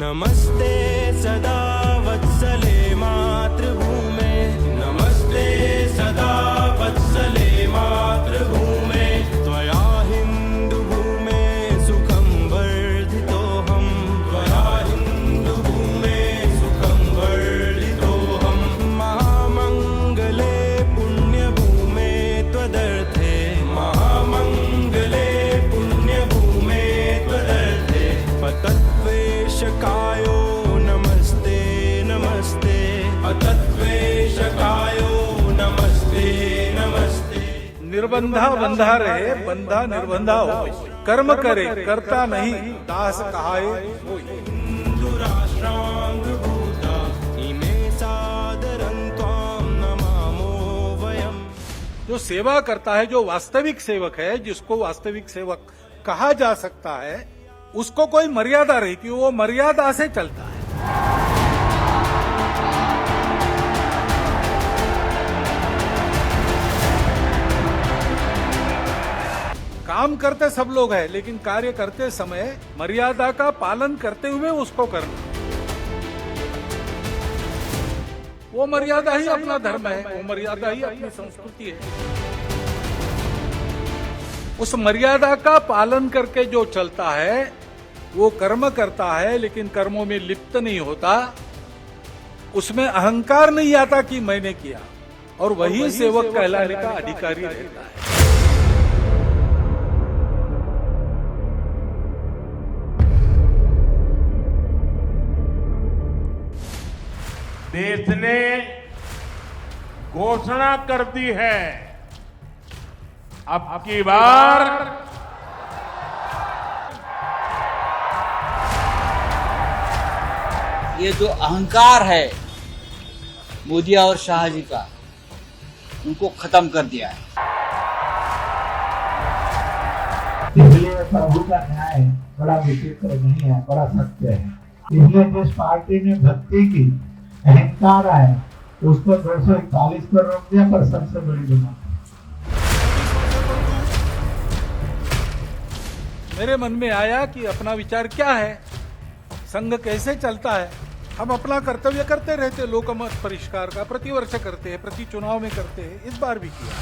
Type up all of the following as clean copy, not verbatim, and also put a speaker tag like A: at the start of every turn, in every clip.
A: नमस्ते सदा वत्सले मातृभूमे, नमस्ते सदा वत्सले मातृभूमे, त्वया हिन्दुभूमे सुखं वर्धितोऽहं, त्वया हिन्दुभूमे सुखं वर्धितोऽहं, महामङ्गले पुण्यभूमे त्वदर्थे, महामङ्गले पुण्यभूमे त्वदर्थे, पतत्वेषकायो नमस्ते नमस्ते, पतत्वेषकायो नमस्ते नमस्ते।
B: निर्बंधा बंधा रहे, बंधा निर्बंधा हो, कर्म करे करता नहीं, दास कहाए होय।
A: हिन्दुराष्ट्राङ्गभूता इमे सादरं त्वां नमामो वयम्।
B: जो सेवा करता है, जो वास्तविक सेवक है, जिसको वास्तविक सेवक कहा जा सकता है, उसको कोई मर्यादा रहती है, वो मर्यादा से चलता है। काम करते सब लोग हैं, लेकिन कार्य करते समय मर्यादा का पालन करते हुए उसको करना, वो मर्यादा ही अपना धर्म है, वो मर्यादा ही अपनी संस्कृति है। उस मर्यादा का पालन करके जो चलता है वो कर्म करता है, लेकिन कर्मों में लिप्त नहीं होता, उसमें अहंकार नहीं आता कि मैंने किया, और वही सेवक कहलाने का अधिकारी रहता है।
C: देश ने घोषणा कर दी है, अब की बार
D: ये जो अहंकार है मोदी और शाह जी का, उनको खत्म कर दिया है।
E: इसलिए प्रभु का न्याय बड़ा विचित्र नहीं है, बड़ा सत्य है। इसलिए जिस पार्टी ने भक्ति की, अहंकार आया, उसको 241 पर रोक दिया, पर सबसे बड़ी बात
B: मेरे मन में आया कि अपना विचार क्या है, संघ कैसे चलता है। हम अपना कर्तव्य करते रहते, लोकमत परिष्कार का प्रतिवर्ष करते हैं, प्रति चुनाव में करते हैं, इस बार भी किया।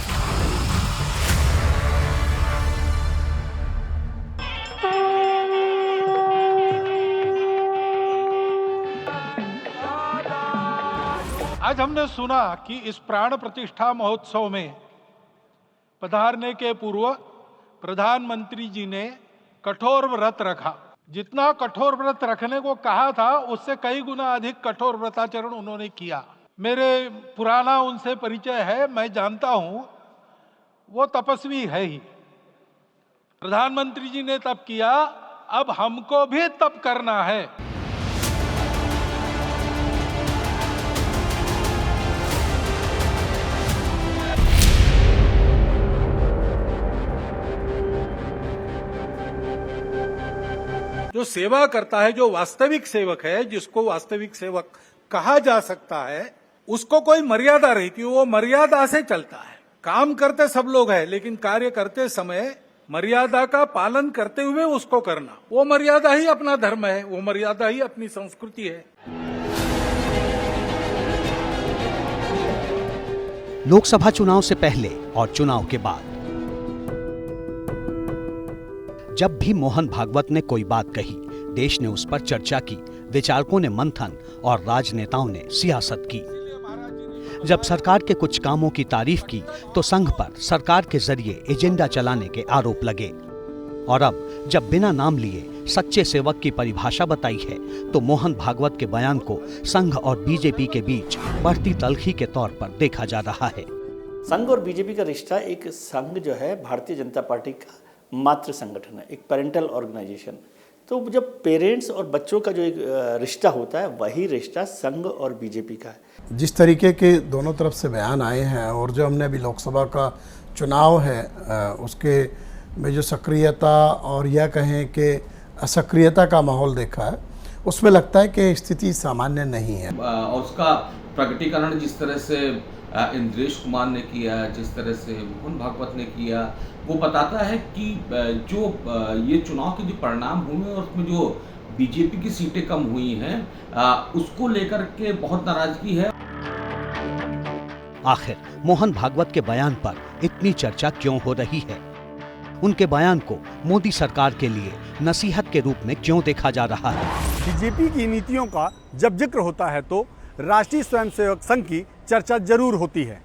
B: आज हमने सुना कि इस प्राण प्रतिष्ठा महोत्सव में पधारने के पूर्व प्रधानमंत्री जी ने कठोर व्रत रखा। जितना कठोर व्रत रखने को कहा था, उससे कई गुना अधिक कठोर व्रताचरण उन्होंने किया। मेरे पुराना उनसे परिचय है, मैं जानता हूं वो तपस्वी है ही। प्रधानमंत्री जी ने तप किया, अब हमको भी तप करना है। जो सेवा करता है, जो वास्तविक सेवक है, जिसको वास्तविक सेवक कहा जा सकता है, उसको कोई मर्यादा रहती है, वो मर्यादा से चलता है। काम करते सब लोग हैं, लेकिन कार्य करते समय मर्यादा का पालन करते हुए उसको करना, वो मर्यादा ही अपना धर्म है, वो मर्यादा ही अपनी संस्कृति है।
F: लोकसभा चुनाव से पहले और चुनाव के बाद जब भी मोहन भागवत ने कोई बात कही, देश ने उस पर चर्चा की, विचारकों ने मंथन और राजनेताओं ने सियासत की। जब सरकार के कुछ कामों की तारीफ की तो संघ पर सरकार के जरिए एजेंडा चलाने के आरोप लगे, और अब जब बिना नाम लिए सच्चे सेवक की परिभाषा बताई है तो मोहन भागवत के बयान को संघ और बीजेपी के बीच बढ़ती तल्खी के तौर पर देखा जा रहा है।
G: संघ और बीजेपी का रिश्ता, एक संघ जो है भारतीय जनता पार्टी का मातृ संगठन है, एक पेरेंटल ऑर्गेनाइजेशन। तो जब पेरेंट्स और बच्चों का जो एक रिश्ता होता है, वही रिश्ता संघ और बीजेपी का है।
H: जिस तरीके के दोनों तरफ से बयान आए हैं, और जो हमने अभी लोकसभा का चुनाव है उसके में जो सक्रियता और यह कहें कि असक्रियता का माहौल देखा है, उसमें लगता है कि स्थिति सामान्य नहीं है।
I: और उसका प्रकटीकरण जिस तरह से इंद्रेश कुमार ने किया, जिस तरह से मोहन भागवत ने किया, वो बताता है कि जो ये चुनाव के जो परिणाम हुए और उसमें जो बीजेपी की सीटें कम हुई हैं, उसको लेकर के बहुत नाराजगी है।
F: आखिर मोहन भागवत के बयान पर इतनी चर्चा क्यों हो रही है? उनके बयान को मोदी सरकार के लिए नसीहत के रूप में क्यों देखा जा रहा है?
J: बीजेपी की नीतियों का जब जिक्र होता है तो राष्ट्रीय स्वयंसेवक संघ की चर्चा जरूर होती है।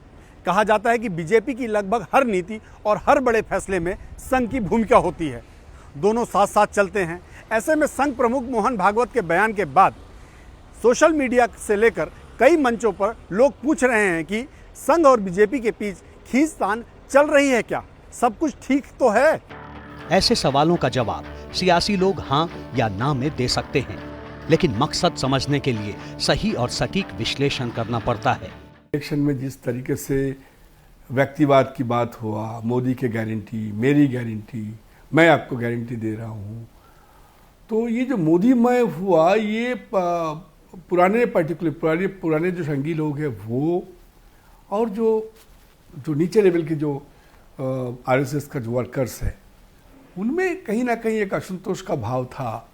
J: कहा जाता है कि बीजेपी की लगभग हर नीति और हर बड़े फैसले में संघ की भूमिका होती है। दोनों साथ साथ चलते हैं। ऐसे में संघ प्रमुख मोहन भागवत के बयान के बाद सोशल मीडिया से लेकर कई मंचों पर लोग पूछ रहे हैं कि संघ और बीजेपी के बीच खींचतान चल रही है क्या? सब कुछ ठीक तो है?
F: ऐसे सवालों का जवाब सियासी लोग हाँ या ना में दे सकते हैं, लेकिन मकसद समझने के लिए सही और सटीक विश्लेषण करना पड़ता है।
K: इलेक्शन में जिस तरीके से व्यक्तिवाद की बात हुआ, मोदी के गारंटी, मेरी गारंटी, मैं आपको गारंटी दे रहा हूँ, तो ये जो मोदीमय हुआ, ये पुराने जो संघी लोग हैं वो, और जो नीचे लेवल के जो आरएसएस का जो वर्कर्स है, उनमें कहीं ना कहीं एक असंतोष का भाव था।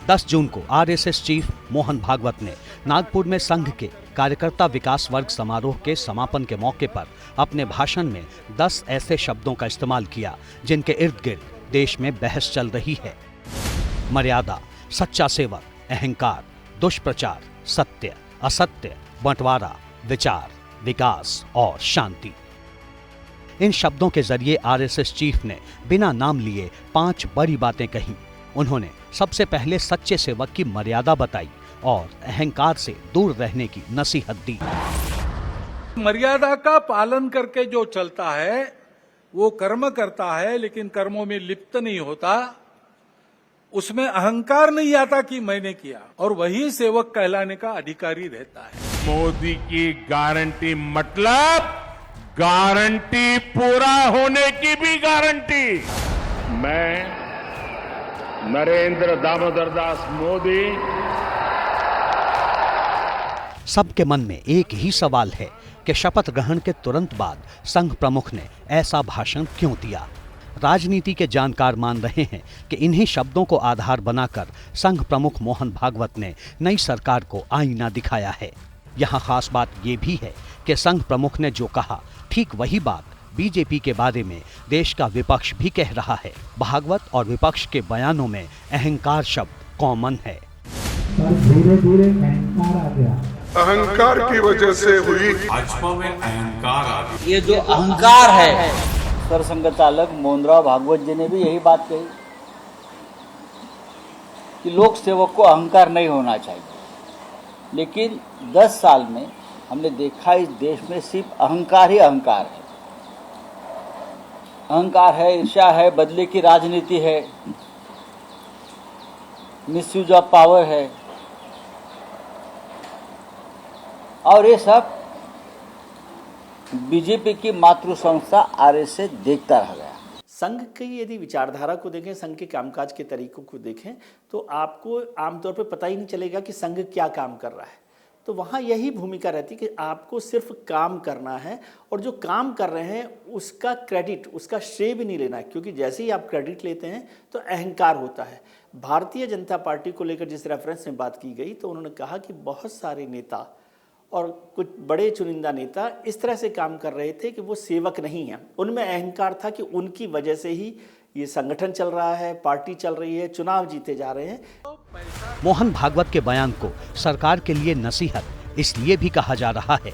F: 10 जून को आरएसएस चीफ मोहन भागवत ने नागपुर में संघ के कार्यकर्ता विकास वर्ग समारोह के समापन के मौके पर अपने भाषण में 10 ऐसे शब्दों का इस्तेमाल किया जिनके इर्द गिर्द देश में बहस चल रही है। मर्यादा, सच्चा सेवक, अहंकार, दुष्प्रचार, सत्य, असत्य, बंटवारा, विचार, विकास और शांति। इन शब्दों के जरिए आरएसएस चीफ ने बिना नाम लिए 5 बड़ी बातें कही। उन्होंने सबसे पहले सच्चे सेवक की मर्यादा बताई और अहंकार से दूर रहने की नसीहत दी।
B: मर्यादा का पालन करके जो चलता है वो कर्म करता है, लेकिन कर्मों में लिप्त नहीं होता, उसमें अहंकार नहीं आता कि मैंने किया, और वही सेवक कहलाने का अधिकारी रहता है।
C: मोदी की गारंटी मतलब गारंटी पूरा होने की भी गारंटी। मैं नरेंद्र दामोदर दास मोदी।
F: सबके मन में एक ही सवाल है कि शपथ ग्रहण के तुरंत बाद संघ प्रमुख ने ऐसा भाषण क्यों दिया? राजनीति के जानकार मान रहे हैं कि इन्हीं शब्दों को आधार बनाकर संघ प्रमुख मोहन भागवत ने नई सरकार को आईना दिखाया है। यहाँ खास बात ये भी है कि संघ प्रमुख ने जो कहा, ठीक वही बात बीजेपी के बारे में देश का विपक्ष भी कह रहा है। भागवत और विपक्ष के बयानों में अहंकार शब्द कॉमन है।
E: धीरे धीरे अहंकार आ गया।
K: अहंकार की वजह से हुई
C: भाजपा में अहंकार आ गया।
D: ये जो अहंकार है, सरसंघचालक मोहनराव भागवत जी ने भी यही बात कही कि लोक सेवक को अहंकार नहीं होना चाहिए। लेकिन 10 साल में हमने देखा इस देश में सिर्फ अहंकार ही अहंकार है। अहंकार है, ईर्ष्या है, बदले की राजनीति है, मिसयूज ऑफ पावर है, और ये सब बीजेपी की मातृ संस्था आरएसएस देखता रह गया।
G: संघ की यदि विचारधारा को देखें, संघ के कामकाज के तरीकों को देखें, तो आपको आमतौर पर पता ही नहीं चलेगा कि संघ क्या काम कर रहा है। तो वहाँ यही भूमिका रहती है कि आपको सिर्फ काम करना है, और जो काम कर रहे हैं उसका क्रेडिट, उसका श्रेय भी नहीं लेना है, क्योंकि जैसे ही आप क्रेडिट लेते हैं तो अहंकार होता है। भारतीय जनता पार्टी को लेकर जिस रेफरेंस में बात की गई, तो उन्होंने कहा कि बहुत सारे नेता और कुछ बड़े चुनिंदा नेता इस तरह से काम कर रहे थे कि वो सेवक नहीं हैं। उनमें अहंकार था कि उनकी वजह से ही ये संगठन चल रहा है, पार्टी चल रही है, चुनाव जीते जा रहे हैं।
F: मोहन भागवत के बयान को सरकार के लिए नसीहत इसलिए भी कहा जा रहा है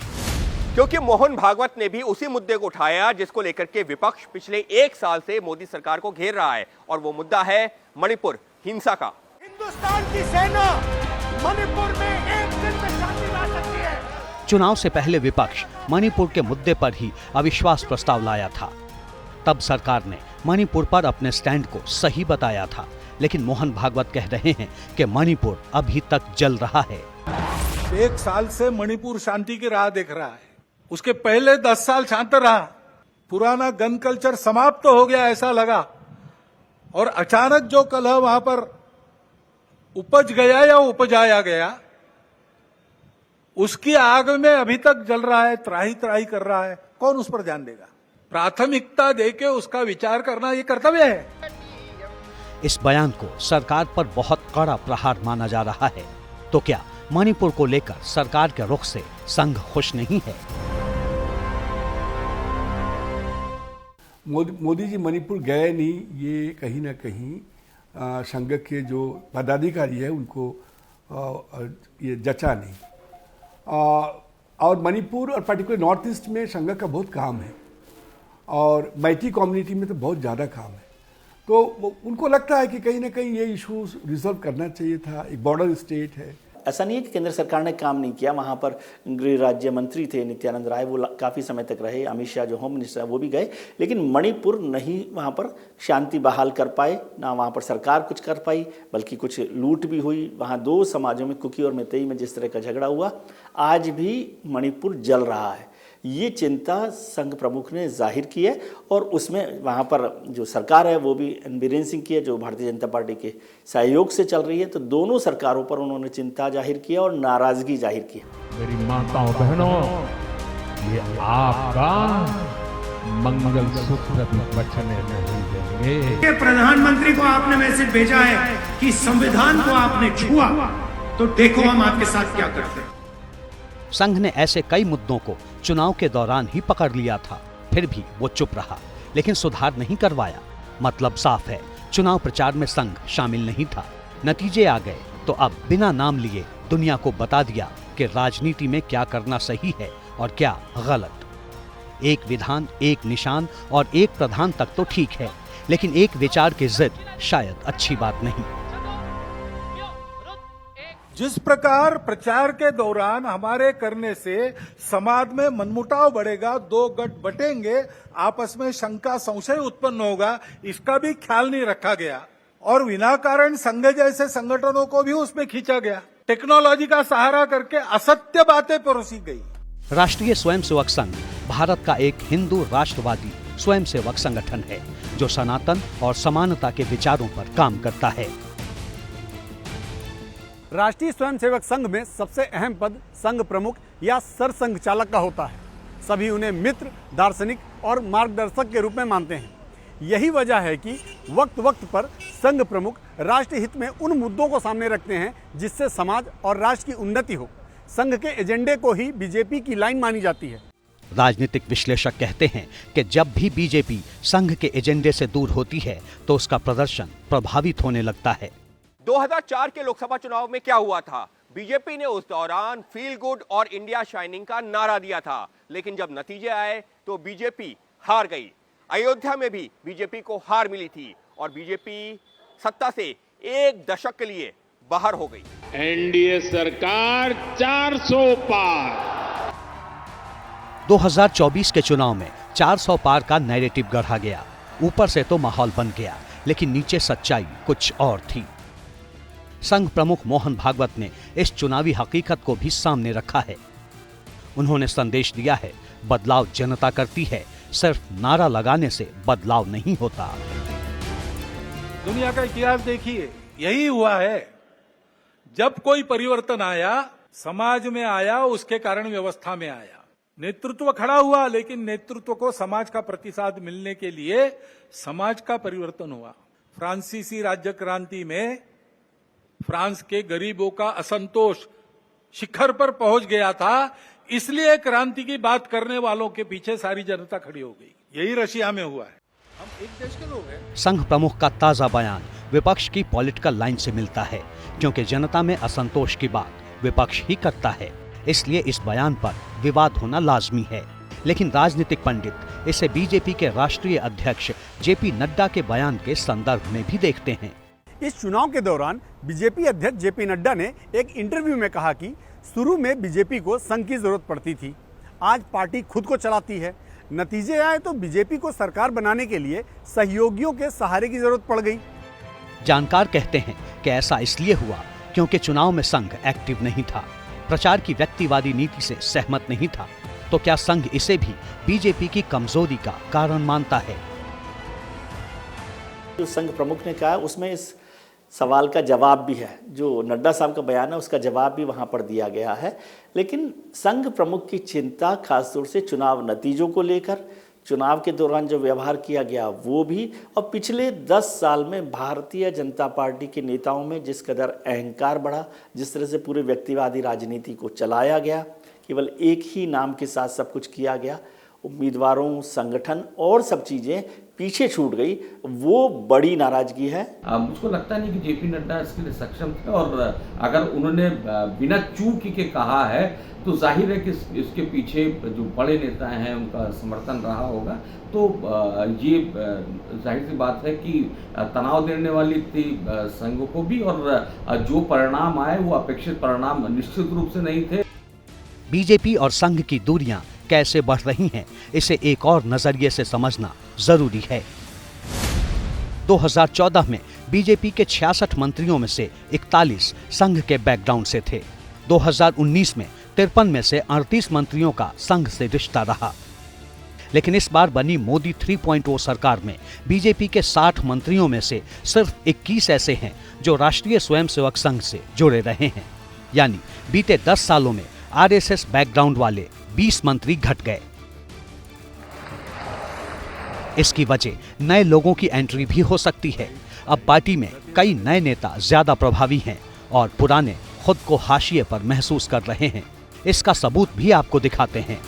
L: क्योंकि मोहन भागवत ने भी उसी मुद्दे को उठाया जिसको लेकर के विपक्ष पिछले 1 साल से मोदी सरकार को घेर रहा है, और वो मुद्दा है मणिपुर हिंसा का।
J: हिंदुस्तान की सेना मणिपुर में एक दिन में शांति ला सकती है।
F: चुनाव से पहले विपक्ष मणिपुर के मुद्दे पर ही अविश्वास प्रस्ताव लाया था। तब सरकार ने मणिपुर पर अपने स्टैंड को सही बताया था, लेकिन मोहन भागवत कह रहे हैं कि मणिपुर अभी तक जल रहा है।
B: 1 साल से मणिपुर शांति की राह देख रहा है, उसके पहले 10 साल शांत रहा। पुराना गन कल्चर समाप्त हो गया ऐसा लगा, और अचानक जो कलह वहां पर उपज गया या उपजाया गया, उसकी आग में अभी तक जल रहा है, त्राही त्राही कर रहा है। कौन उस पर ध्यान देगा? प्राथमिकता देके उसका विचार करना ये कर्तव्य है।
F: इस बयान को सरकार पर बहुत कड़ा प्रहार माना जा रहा है। तो क्या मणिपुर को लेकर सरकार के रुख से संघ खुश नहीं है?
K: मोदी जी मणिपुर गए नहीं, ये कहीं ना कहीं संघ के जो पदाधिकारी है उनको ये जचा नहीं। और मणिपुर और पर्टिकुलर नॉर्थ ईस्ट में संघ का बहुत काम है और मैती कम्युनिटी में तो बहुत ज़्यादा काम है। तो उनको लगता है कि कहीं ना कहीं ये इशू रिजॉल्व करना चाहिए था। एक बॉर्डर स्टेट है।
G: ऐसा नहीं है कि केंद्र सरकार ने काम नहीं किया। वहाँ पर गृह राज्य मंत्री थे नित्यानंद राय, वो काफ़ी समय तक रहे। अमित शाह जो होम मिनिस्टर है वो भी गए, लेकिन मणिपुर नहीं वहाँ पर शांति बहाल कर पाए, ना वहाँ पर सरकार कुछ कर पाई, बल्कि कुछ लूट भी हुई। वहाँ दो समाजों में, कुकी और मैतेई में जिस तरह का झगड़ा हुआ, आज भी मणिपुर जल रहा है। ये चिंता संघ प्रमुख ने जाहिर की है और उसमें वहाँ पर जो सरकार है वो भी बीरेन सिंह की है, जो भारतीय जनता पार्टी के सहयोग से चल रही है। तो दोनों सरकारों पर उन्होंने चिंता जाहिर की और नाराजगी जाहिर की है।
C: मेरी माताओं बहनों, ये आपका मंगल सूत्र बचने नहीं देंगे।
E: प्रधानमंत्री को आपने मैसेज भेजा है कि संविधान को आपने छुआ तो देखो हम आपके साथ क्या करते हैं।
F: संघ ने ऐसे कई मुद्दों को चुनाव के दौरान ही पकड़ लिया था, फिर भी वो चुप रहा, लेकिन सुधार नहीं करवाया। मतलब साफ है, चुनाव प्रचार में संघ शामिल नहीं था। नतीजे आ गए तो अब बिना नाम लिए दुनिया को बता दिया कि राजनीति में क्या करना सही है और क्या गलत। एक विधान, एक निशान और एक प्रधान तक तो ठीक है, लेकिन एक विचार की जिद शायद अच्छी बात नहीं।
B: जिस प्रकार प्रचार के दौरान हमारे करने से समाज में मनमुटाव बढ़ेगा, दो गठ बटेंगे, आपस में शंका संशय उत्पन्न होगा, इसका भी ख्याल नहीं रखा गया और विनाकारण संघ जैसे संगठनों को भी उसमें खींचा गया। टेक्नोलॉजी का सहारा करके असत्य बातें परोसी गई।
F: राष्ट्रीय स्वयंसेवक संघ भारत का एक हिंदू राष्ट्रवादी स्वयंसेवक संगठन है जो सनातन और समानता के विचारों पर काम करता है।
J: राष्ट्रीय स्वयंसेवक संघ में सबसे अहम पद संघ प्रमुख या सरसंघ चालक का होता है। सभी उन्हें मित्र, दार्शनिक और मार्गदर्शक के रूप में मानते हैं। यही वजह है कि वक्त वक्त पर संघ प्रमुख राष्ट्र हित में उन मुद्दों को सामने रखते हैं जिससे समाज और राष्ट्र की उन्नति हो। संघ के एजेंडे को ही बीजेपी की लाइन मानी जाती है।
F: राजनीतिक विश्लेषक कहते हैं कि जब भी बीजेपी संघ के एजेंडे से दूर होती है तो उसका प्रदर्शन प्रभावित होने लगता है।
L: 2004 के लोकसभा चुनाव में क्या हुआ था? बीजेपी ने उस दौरान फील गुड और इंडिया शाइनिंग का नारा दिया था, लेकिन जब नतीजे आए तो बीजेपी हार गई। अयोध्या में भी बीजेपी को हार मिली थी और बीजेपी सत्ता से एक दशक के लिए बाहर हो गई।
C: एनडीए सरकार 400 पार।
F: 2024 के चुनाव में 400 पार का नैरेटिव गढ़ा गया। ऊपर से तो माहौल बन गया, लेकिन नीचे सच्चाई कुछ और थी। संघ प्रमुख मोहन भागवत ने इस चुनावी हकीकत को भी सामने रखा है। उन्होंने संदेश दिया है, बदलाव जनता करती है, सिर्फ नारा लगाने से बदलाव नहीं होता।
B: दुनिया का इतिहास देखिए, यही हुआ है। जब कोई परिवर्तन आया, समाज में आया, उसके कारण व्यवस्था में आया। नेतृत्व खड़ा हुआ, लेकिन नेतृत्व को समाज का प्रतिसाद मिलने के लिए समाज का परिवर्तन हुआ। फ्रांसीसी राज्य क्रांति में फ्रांस के गरीबों का असंतोष शिखर पर पहुंच गया था, इसलिए क्रांति की बात करने वालों के पीछे सारी जनता खड़ी हो गई। यही रशिया में हुआ है। हम एक देश के लोग हैं।
F: संघ प्रमुख का ताजा बयान विपक्ष की पॉलिटिकल लाइन से मिलता है, क्योंकि जनता में असंतोष की बात विपक्ष ही करता है, इसलिए इस बयान पर विवाद होना लाजमी है। लेकिन राजनीतिक पंडित इसे बीजेपी के राष्ट्रीय अध्यक्ष जेपी नड्डा के बयान के संदर्भ में भी देखते हैं।
J: इस चुनाव के दौरान बीजेपी अध्यक्ष जेपी नड्डा ने एक इंटरव्यू में कहा कि शुरू में बीजेपी को संघ की जरूरत पड़ती थी, आज पार्टी खुद को चलाती है। नतीजे आए तो बीजेपी को सरकार बनाने के लिए सहयोगियों के सहारे की जरूरत पड़ गई।
F: जानकार कहते हैं कि ऐसा इसलिए हुआ क्योंकि चुनाव में संघ एक्टिव नहीं था, प्रचार की व्यक्तिवादी नीति से सहमत नहीं था। तो क्या संघ इसे भी बीजेपी की कमजोरी का कारण मानता है?
G: जो संघ प्रमुख ने कहा उसमें इस सवाल का जवाब भी है। जो नड्डा साहब का बयान है उसका जवाब भी वहाँ पर दिया गया है। लेकिन संघ प्रमुख की चिंता खासतौर से चुनाव नतीजों को लेकर, चुनाव के दौरान जो व्यवहार किया गया वो भी, और पिछले 10 साल में भारतीय जनता पार्टी के नेताओं में जिस कदर अहंकार बढ़ा, जिस तरह से पूरे व्यक्तिवादी राजनीति को चलाया गया, केवल एक ही नाम के साथ सब कुछ किया गया, उम्मीदवारों, संगठन और सब चीज़ें पीछे छूट गई, वो बड़ी नाराजगी है।
I: मुझको लगता नहीं कि जेपी नड्डा इसके लिए सक्षम थे, और अगर उन्होंने बिना चूक के कहा है तो जाहिर है कि इसके पीछे जो बड़े नेता हैं उनका समर्थन रहा होगा। तो ये जाहिर सी बात है कि तनाव देने वाली थी संघ को भी, और जो परिणाम आए वो अपेक्षित परिणाम निश्चित रूप से नहीं थे।
F: बीजेपी और संघ की दूरियां कैसे बढ़ रही हैं, इसे एक और नजरिए से समझना जरूरी है। 2014 में बीजेपी के 66 मंत्रियों में से 41 संघ के बैकग्राउंड से थे। 2019 में 53 में से 38 मंत्रियों का संघ से रिश्ता रहा। लेकिन इस बार बनी मोदी 3.0 सरकार में बीजेपी के 60 मंत्रियों में से सिर्फ 21 ऐसे हैं जो राष्ट्रीय स्वयंसेवक संघ से जुड़े रहे हैं। यानी बीते 10 सालों में आरएसएस बैकग्राउंड वाले 20 मंत्री घट गए। इसकी वजह नए लोगों की एंट्री भी हो सकती है। अब पार्टी में कई नए नेता ज्यादा प्रभावी हैं और पुराने खुद को हाशिए पर महसूस कर रहे हैं। इसका सबूत भी आपको दिखाते हैं।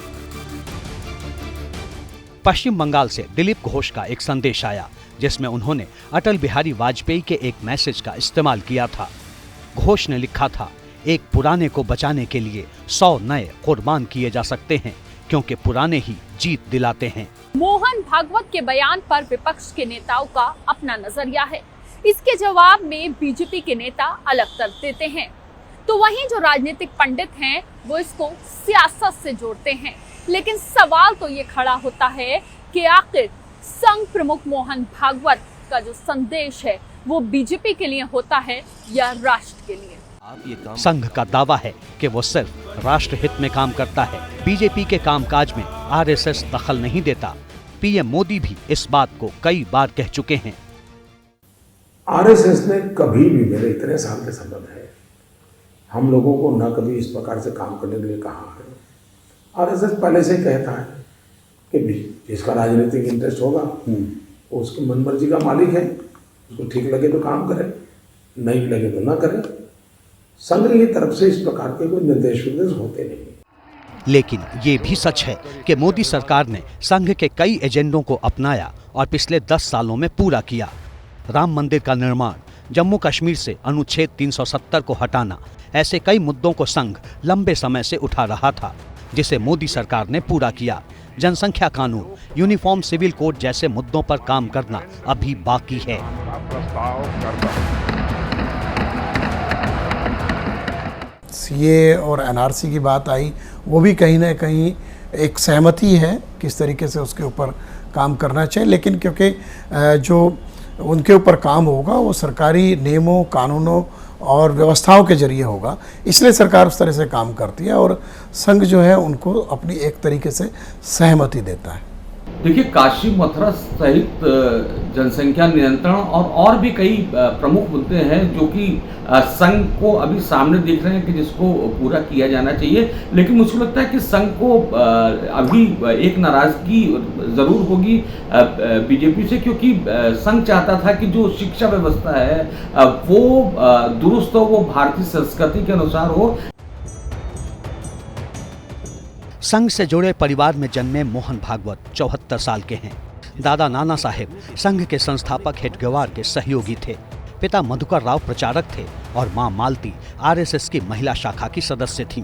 F: पश्चिम बंगाल से दिलीप घोष का एक संदेश आया जिसमें उन्होंने अटल बिहारी वाजपेयी के एक मैसेज का इस्तेमाल किया था। घोष ने लिखा था, एक पुराने को बचाने के लिए 100 नए कुर्बान किए जा सकते हैं, क्योंकि पुराने ही जीत दिलाते हैं।
M: मोहन भागवत के बयान पर विपक्ष के नेताओं का अपना नजरिया है। इसके जवाब में बीजेपी के नेता अलग तर्क देते हैं, तो वहीं जो राजनीतिक पंडित हैं वो इसको सियासत से जोड़ते हैं। लेकिन सवाल तो ये खड़ा होता है कि आखिर संघ प्रमुख मोहन भागवत का जो संदेश है वो बीजेपी के लिए होता है या राष्ट्र के लिए?
F: संघ का दावा है कि वो सिर्फ राष्ट्र हित में काम करता है। बीजेपी के कामकाज में आरएसएस दखल नहीं देता। पीएम मोदी भी इस बात को कई बार कह चुके हैं।
N: आरएसएस ने कभी भी, मेरे इतने साल के संबंध है, हम लोगों को न कभी इस प्रकार से काम करने के लिए कहा है। आरएसएस पहले से कहता है कि जिसका राजनीतिक इंटरेस्ट होगा वो उसकी मनमर्जी का मालिक है, उसको ठीक लगे तो काम करे, नहीं लगे तो ना करे। संघ की तरफ से इस प्रकार के कोई निर्देश होते नहीं।
F: लेकिन ये भी सच है कि मोदी सरकार ने संघ के कई एजेंडों को अपनाया और पिछले 10 सालों में पूरा किया। राम मंदिर का निर्माण, जम्मू कश्मीर से अनुच्छेद 370 को हटाना, ऐसे कई मुद्दों को संघ लंबे समय से उठा रहा था, जिसे मोदी सरकार ने पूरा किया। जनसंख्या कानून, यूनिफॉर्म सिविल कोड जैसे मुद्दों पर काम करना अभी बाकी है।
H: सीए और एनआरसी की बात आई, वो भी कहीं ना कहीं एक सहमति है किस तरीके से उसके ऊपर काम करना चाहिए। लेकिन क्योंकि जो उनके ऊपर काम होगा वो सरकारी नियमों, कानूनों और व्यवस्थाओं के जरिए होगा, इसलिए सरकार उस तरह से काम करती है और संघ जो है उनको अपनी एक तरीके से सहमति देता है।
I: देखिए, काशी मथुरा सहित जनसंख्या नियंत्रण और भी कई प्रमुख मुद्दे हैं जो कि संघ को अभी सामने देख रहे हैं कि जिसको पूरा किया जाना चाहिए। लेकिन मुझे लगता है कि संघ को अभी एक नाराजगी जरूर होगी बीजेपी से, क्योंकि संघ चाहता था कि जो शिक्षा व्यवस्था है वो दुरुस्त हो, वो भारतीय संस्कृति के अनुसार हो।
F: संघ से जुड़े परिवार में जन्मे मोहन भागवत 74 साल के हैं। दादा नाना साहेब संघ के संस्थापक हेडगेवार के सहयोगी थे। पिता मधुकर राव प्रचारक थे और मां मालती आरएसएस की महिला शाखा की सदस्य थीं।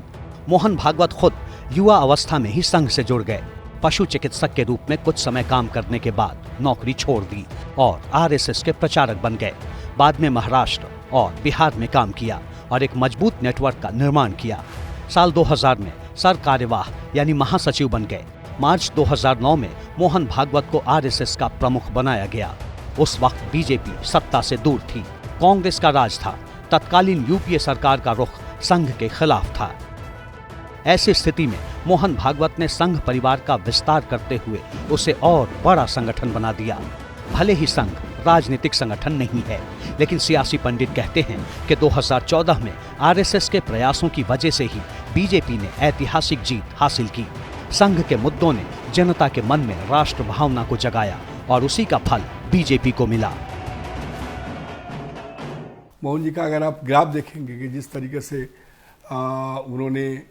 F: मोहन भागवत खुद युवा अवस्था में ही संघ से जुड़ गए। पशु चिकित्सक के रूप में कुछ समय काम करने के बाद नौकरी छोड़ दी और आरएसएस के प्रचारक बन गए। बाद में महाराष्ट्र और बिहार में काम किया और एक मजबूत नेटवर्क का निर्माण किया। साल 2000 में सर कार्यवाह यानी महासचिव बन गए। मार्च 2009 में मोहन भागवत को आरएसएस का प्रमुख बनाया गया। उस वक्त बीजेपी सत्ता से दूर थी, कांग्रेस का राज था। तत्कालीन यूपीए सरकार का रुख संघ के खिलाफ था। ऐसी स्थिति में मोहन भागवत ने संघ परिवार का विस्तार करते हुए उसे और बड़ा संगठन बना दिया। भले ही संघ राजनीतिक संगठन नहीं है, लेकिन सियासी पंडित कहते हैं कि 2014 में आरएसएस के प्रयासों की वजह से ही बीजेपी ने ऐतिहासिक जीत हासिल की। संघ के मुद्दों ने जनता के मन में राष्ट्र भावना को जगाया और उसी का फल बीजेपी को मिला।
K: मोहन जी का अगर आप ग्राफ देखेंगे कि जिस तरीके से उन्होंने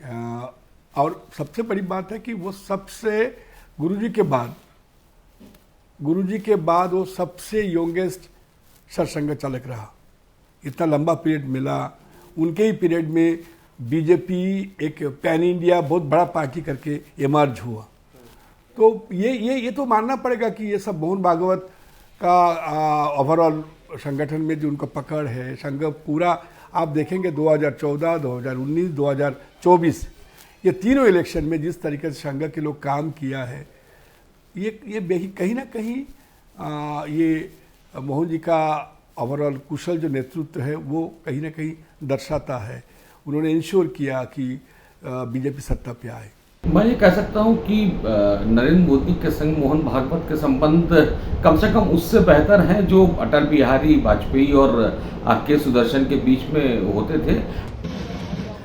K: और सबसे बड़ी बात है कि वो सबसे गुरुजी के बाद वो सबसे यंगेस्ट सरसंघ चालक रहा। इतना लंबा पीरियड मिला, उनके ही पीरियड में बीजेपी एक पैन इंडिया बहुत बड़ा पार्टी करके इमर्ज हुआ। तो ये तो मानना पड़ेगा कि ये सब मोहन भागवत का ओवरऑल संगठन में जो उनका पकड़ है, संघ पूरा आप देखेंगे 2014, 2019, 2024 ये तीनों इलेक्शन में जिस तरीके से संघ के लोग काम किया है, ये कहीं ना कहीं ये मोहन जी का ओवरऑल कुशल जो नेतृत्व है वो कहीं ना कहीं दर्शाता है। उन्होंने इंश्योर किया कि बीजेपी सत्ता पे आए।
I: मैं ये कह सकता हूँ कि नरेंद्र मोदी के संग मोहन भागवत के संबंध कम से कम उससे बेहतर हैं जो अटल बिहारी वाजपेयी और के सुदर्शन के बीच में होते थे।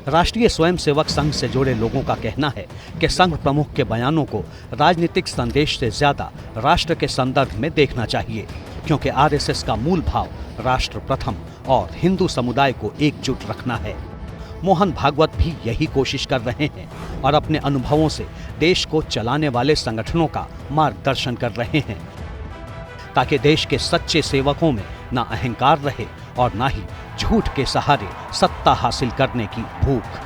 F: राष्ट्रीय स्वयंसेवक संघ से जुड़े लोगों का कहना है कि संघ प्रमुख के बयानों को राजनीतिक संदेश से ज्यादा राष्ट्र के संदर्भ में देखना चाहिए, क्योंकि आरएसएस का मूल भाव राष्ट्र प्रथम और हिंदू समुदाय को एकजुट रखना है। मोहन भागवत भी यही कोशिश कर रहे हैं और अपने अनुभवों से देश को चलाने वाले संगठनों का मार्गदर्शन कर रहे हैं, ताकि देश के सच्चे सेवकों में न अहंकार रहे और न ही झूठ के सहारे सत्ता हासिल करने की भूख।